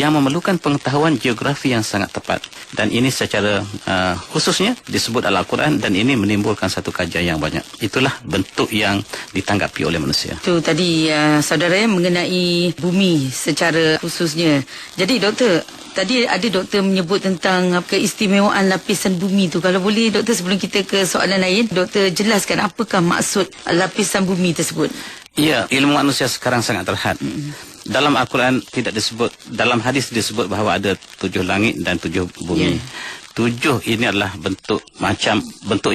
yang memerlukan pengetahuan geografi yang sangat tepat. Dan ini secara khususnya disebut dalam Al-Quran, dan ini menimbulkan satu kajian yang banyak. Itulah bentuk yang ditanggapi oleh manusia. Itu tadi saudara mengenai bumi secara khususnya. Jadi doktor, tadi ada doktor menyebut tentang keistimewaan lapisan bumi tu. Kalau boleh doktor, sebelum kita ke soalan lain, doktor jelaskan apakah maksud lapisan bumi tersebut. Ya, ilmu manusia sekarang sangat terhad. Dalam Al-Quran tidak disebut, dalam hadis disebut bahawa ada 7 langit dan 7 bumi. 7 ini adalah bentuk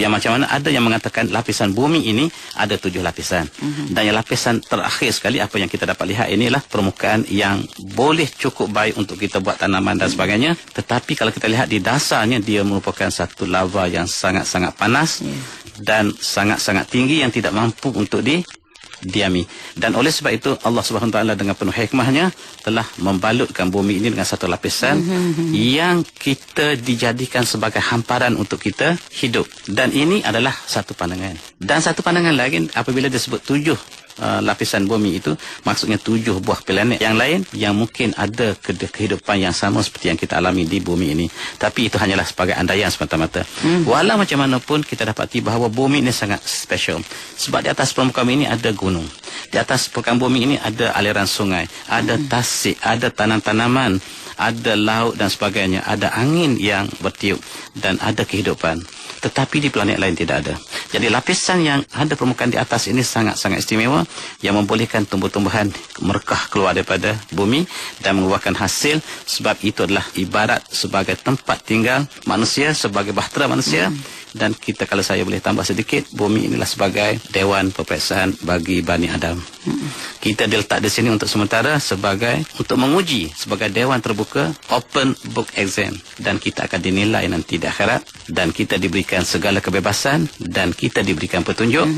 yang macam mana. Ada yang mengatakan lapisan bumi ini ada 7 lapisan. Dan yang lapisan terakhir sekali, apa yang kita dapat lihat inilah permukaan yang boleh cukup baik untuk kita buat tanaman dan sebagainya. Tetapi kalau kita lihat di dasarnya, dia merupakan satu lava yang sangat-sangat panas dan sangat-sangat tinggi yang tidak mampu untuk diami. Dan oleh sebab itu Allah Subhanahu Wa Taala dengan penuh hikmahnya telah membalutkan bumi ini dengan satu lapisan yang kita dijadikan sebagai hamparan untuk kita hidup. Dan ini adalah satu pandangan. Dan satu pandangan lain, apabila disebut 7 lapisan bumi itu, maksudnya 7 buah planet yang lain yang mungkin ada kehidupan yang sama seperti yang kita alami di bumi ini. Tapi itu hanyalah sebagai andaian semata-mata. Walau macam mana pun, kita dapati bahawa bumi ini sangat special. Sebab di atas permukaan ini ada gunung. Di atas permukaan bumi ini ada aliran sungai, ada tasik, ada tanam-tanaman, ada laut dan sebagainya, ada angin yang bertiup dan ada kehidupan. Tetapi di planet lain tidak ada. Jadi lapisan yang ada permukaan di atas ini sangat-sangat istimewa, yang membolehkan tumbuh-tumbuhan merekah keluar daripada bumi dan mengeluarkan hasil. Sebab itu adalah ibarat sebagai tempat tinggal manusia, sebagai bahtera manusia. Dan kita, kalau saya boleh tambah sedikit, bumi inilah sebagai dewan peperiksaan bagi Bani Adam. Kita diletak di sini untuk sementara untuk menguji, sebagai dewan terbuka, open book exam. Dan kita akan dinilai nanti di akhirat. Dan kita diberikan segala kebebasan, dan kita diberikan petunjuk,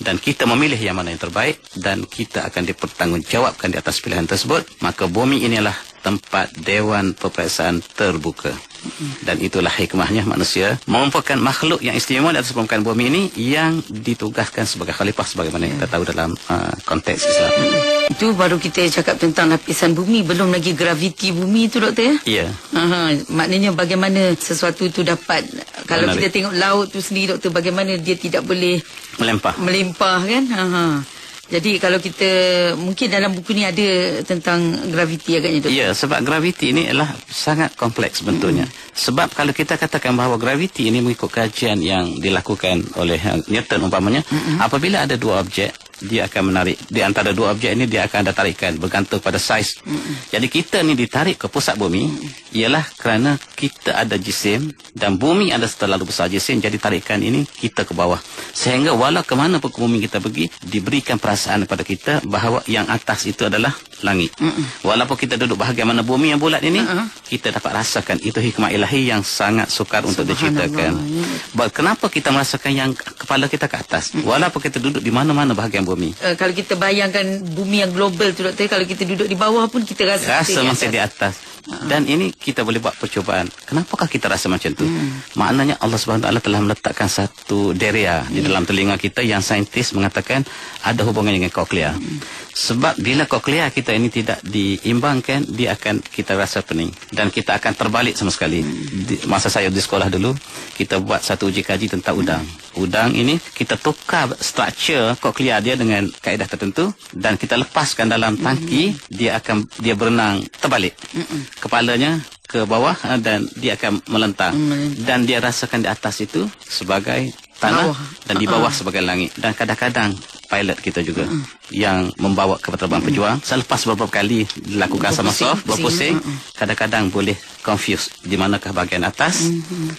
dan kita memilih yang mana yang terbaik, dan kita akan dipertanggungjawabkan di atas pilihan tersebut. Maka bumi inilah tempat dewan peperiksaan terbuka. Dan itulah hikmahnya manusia merupakan makhluk yang istimewa di atas permukaan bumi ini, yang ditugaskan sebagai khalifah, sebagaimana kita tahu dalam konteks Islam. Itu baru kita cakap tentang lapisan bumi, belum lagi graviti bumi itu doktor ya? Ya. Maknanya bagaimana sesuatu itu dapat, kalau kita tengok laut tu sendiri doktor, bagaimana dia tidak boleh melimpah kan? Jadi kalau kita, mungkin dalam buku ni ada tentang graviti agaknya doktor. Ya, sebab graviti ini adalah sangat kompleks bentuknya. Sebab kalau kita katakan bahawa graviti ini mengikut kajian yang dilakukan oleh Newton umpamanya, apabila ada 2 objek, dia akan menarik. Di antara 2 objek ini dia akan ada tarikan bergantung pada saiz. Jadi kita ni ditarik ke pusat bumi ialah kerana kita ada jisim, dan bumi ada terlalu besar jisim, jadi tarikan ini kita ke bawah. Sehingga walau ke mana pun ke bumi kita pergi, diberikan perasaan kepada kita bahawa yang atas itu adalah langit. Walaupun kita duduk bahagian mana bumi yang bulat ini, kita dapat rasakan itu hikmah ilahi yang sangat sukar untuk diceritakan. Kenapa kita merasakan yang kepala kita ke atas, walaupun kita duduk di mana-mana bahagian bumi. Kalau kita bayangkan bumi yang global tu doktor, kalau kita duduk di bawah pun kita rasa masih di atas. Dan ini kita boleh buat percubaan. Kenapakah kita rasa macam tu? Maknanya Allah Subhanahu Wa Taala telah meletakkan satu deria di dalam telinga kita yang saintis mengatakan ada hubungan dengan koklea. Sebab bila koklea kita ini tidak diimbangkan, dia akan kita rasa pening dan kita akan terbalik sama sekali. Masa saya di sekolah dulu, kita buat satu uji kaji tentang udang. Udang ini kita tukar struktur koklea dia dengan kaedah tertentu, dan kita lepaskan dalam tangki, dia berenang terbalik. Kepalanya ke bawah dan dia akan melentang. Dan dia rasakan di atas itu sebagai tanah dan di bawah sebagai langit. Dan kadang-kadang pilot kita juga yang membawa kapal terbang pejuang, selepas beberapa kali dilakukan sama soft berpusing, kadang-kadang boleh confuse di manakah bahagian atas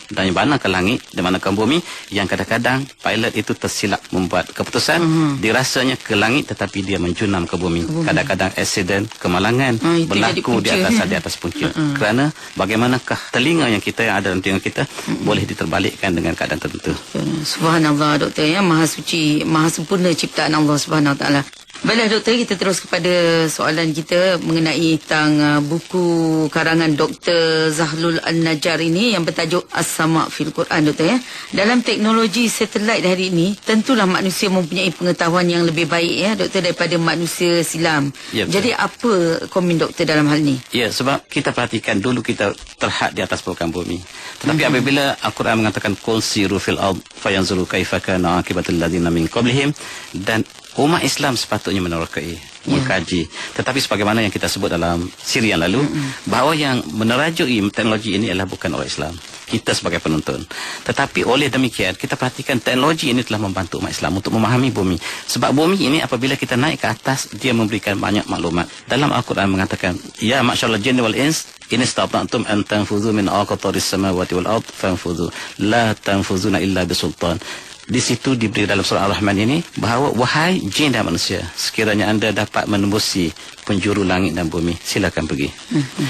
dan di manakah langit, di manakah bumi, yang kadang-kadang pilot itu tersilap membuat keputusan, dirasanya ke langit tetapi dia menjunam ke bumi. Kadang-kadang accident, kemalangan berlaku di atas punca. Kerana bagaimanakah telinga yang ada dalam telinga kita boleh diterbalikkan dengan keadaan tertentu. Subhanallah doktor ya, maha suci, maha sempurna ciptaan Allah Subhanahu Wa Taala. Baiklah doktor, kita terus kepada soalan kita mengenai tentang buku karangan Dr. Zahlul Al-Najjar ini yang bertajuk As-Sama' fil Quran, doktor ya. Dalam teknologi satelit hari ini, tentulah manusia mempunyai pengetahuan yang lebih baik ya doktor daripada manusia silam. Ya, jadi apa komen doktor dalam hal ini? Ya, sebab kita perhatikan dulu kita terhad di atas permukaan bumi. Tetapi apabila Al-Quran mengatakan qul siru fil ard fayanzuru kaifa kana aqibatul ladzina min qablihim, dan umat Islam sepatutnya menerokai, mengkaji. Tetapi sebagaimana yang kita sebut dalam siri yang lalu, bahawa yang menerajui teknologi ini adalah bukan orang Islam. Kita sebagai penonton. Tetapi oleh demikian, kita perhatikan teknologi ini telah membantu umat Islam untuk memahami bumi. Sebab bumi ini apabila kita naik ke atas, dia memberikan banyak maklumat. Dalam Al-Quran mengatakan, ya ma'syarul jinni wal ins, in istata'tum an tanfudhu min aqtaris samawati wal ard fanfudhu la tanfudhuna illa bisultan. Di situ diberi dalam surah Al-Rahman ini bahawa wahai jin dan manusia, sekiranya anda dapat menembusi penjuru langit dan bumi, silakan pergi.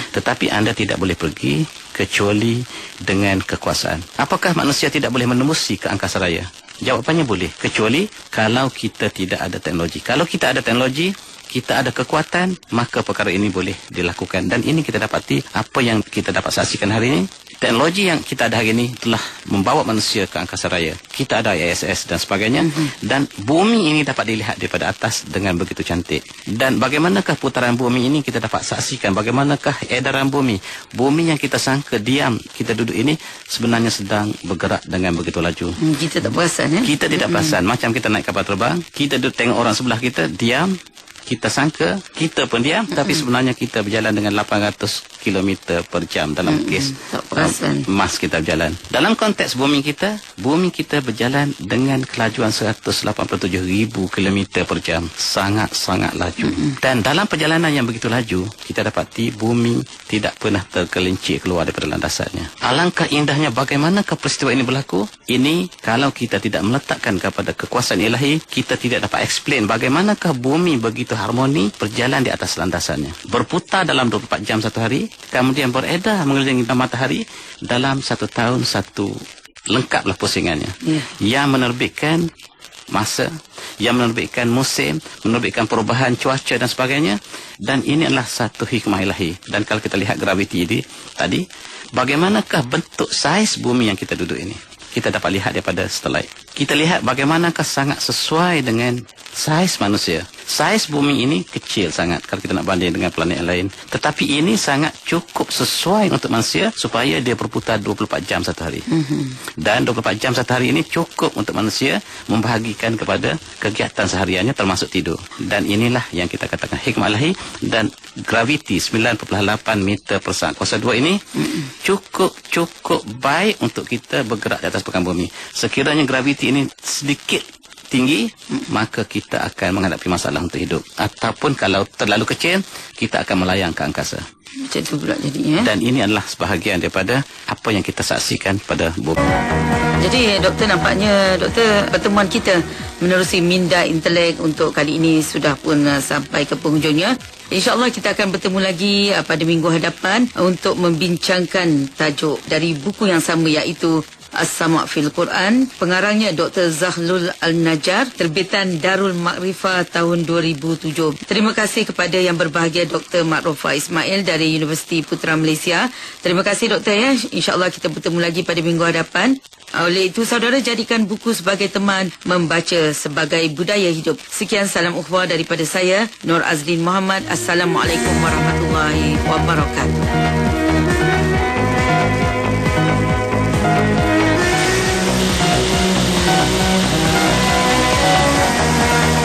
Tetapi anda tidak boleh pergi kecuali dengan kekuasaan. Apakah manusia tidak boleh menembusi ke angkasa raya? Jawapannya boleh, kecuali kalau kita tidak ada teknologi. Kalau kita ada teknologi, kita ada kekuatan, maka perkara ini boleh dilakukan. Dan ini kita dapati apa yang kita dapat saksikan hari ini. Teknologi yang kita ada hari ini telah membawa manusia ke angkasa raya. Kita ada ISS dan sebagainya. Dan bumi ini dapat dilihat daripada atas dengan begitu cantik. Dan bagaimanakah putaran bumi ini kita dapat saksikan. Bagaimanakah edaran bumi. Bumi yang kita sangka diam, kita duduk ini sebenarnya sedang bergerak dengan begitu laju. Kita tak perasan ya? Kita tidak perasan. Macam kita naik kapal terbang, kita duduk tengok orang sebelah kita, diam. Kita sangka kita pun diam, tapi sebenarnya kita berjalan dengan 800 km per jam dalam kes mas kita berjalan. Dalam konteks bumi kita berjalan dengan kelajuan 187,000 km per jam. Sangat-sangat laju. Dan dalam perjalanan yang begitu laju, kita dapati bumi tidak pernah tergelincir keluar daripada landasannya. Alangkah indahnya bagaimanakah peristiwa ini berlaku? Ini kalau kita tidak meletakkan kepada kekuasaan ilahi, kita tidak dapat explain bagaimanakah bumi begitu harmoni berjalan di atas landasannya. Berputar dalam 24 jam satu hari, kemudian beredar mengelilingi matahari dalam 1 tahun satu lengkaplah pusingannya. Yang menerbitkan masa, yang menerbitkan musim, menerbitkan perubahan cuaca dan sebagainya. Dan ini adalah satu hikmah ilahi. Dan kalau kita lihat graviti ini tadi, bagaimanakah bentuk saiz bumi yang kita duduk ini? Kita dapat lihat daripada satelit. Kita lihat bagaimanakah sangat sesuai dengan saiz manusia. Saiz bumi ini kecil sangat kalau kita nak banding dengan planet lain. Tetapi ini sangat cukup sesuai untuk manusia supaya dia berputar 24 jam satu hari. Dan 24 jam satu hari ini cukup untuk manusia membahagikan kepada kegiatan sehariannya termasuk tidur. Dan inilah yang kita katakan hikmah ilahi. Dan graviti 9.8 meter per saat kuasa 2 ini cukup baik untuk kita bergerak di atas permukaan bumi. Sekiranya graviti ini sedikit tinggi, maka kita akan menghadapi masalah untuk hidup. Ataupun kalau terlalu kecil, kita akan melayang ke angkasa. Macam tu pula jadinya. Dan ini adalah sebahagian daripada apa yang kita saksikan pada bumi. Jadi doktor, nampaknya doktor, pertemuan kita menerusi minda intelek untuk kali ini sudah pun sampai ke penghujungnya. InsyaAllah kita akan bertemu lagi pada minggu hadapan untuk membincangkan tajuk dari buku yang sama, iaitu As-Sama' fil Quran. Pengarangnya Dr. Zahlul Al-Najjar, terbitan Darul Makrifah tahun 2007. Terima kasih kepada yang berbahagia Dr. Ma'rufah Ismail dari Universiti Putra Malaysia. Terima kasih doktor ya. InsyaAllah kita bertemu lagi pada minggu hadapan. Oleh itu saudara, jadikan buku sebagai teman, membaca sebagai budaya hidup. Sekian salam ukhwah daripada saya, Nur Azlin Muhammad. Assalamualaikum warahmatullahi wabarakatuh.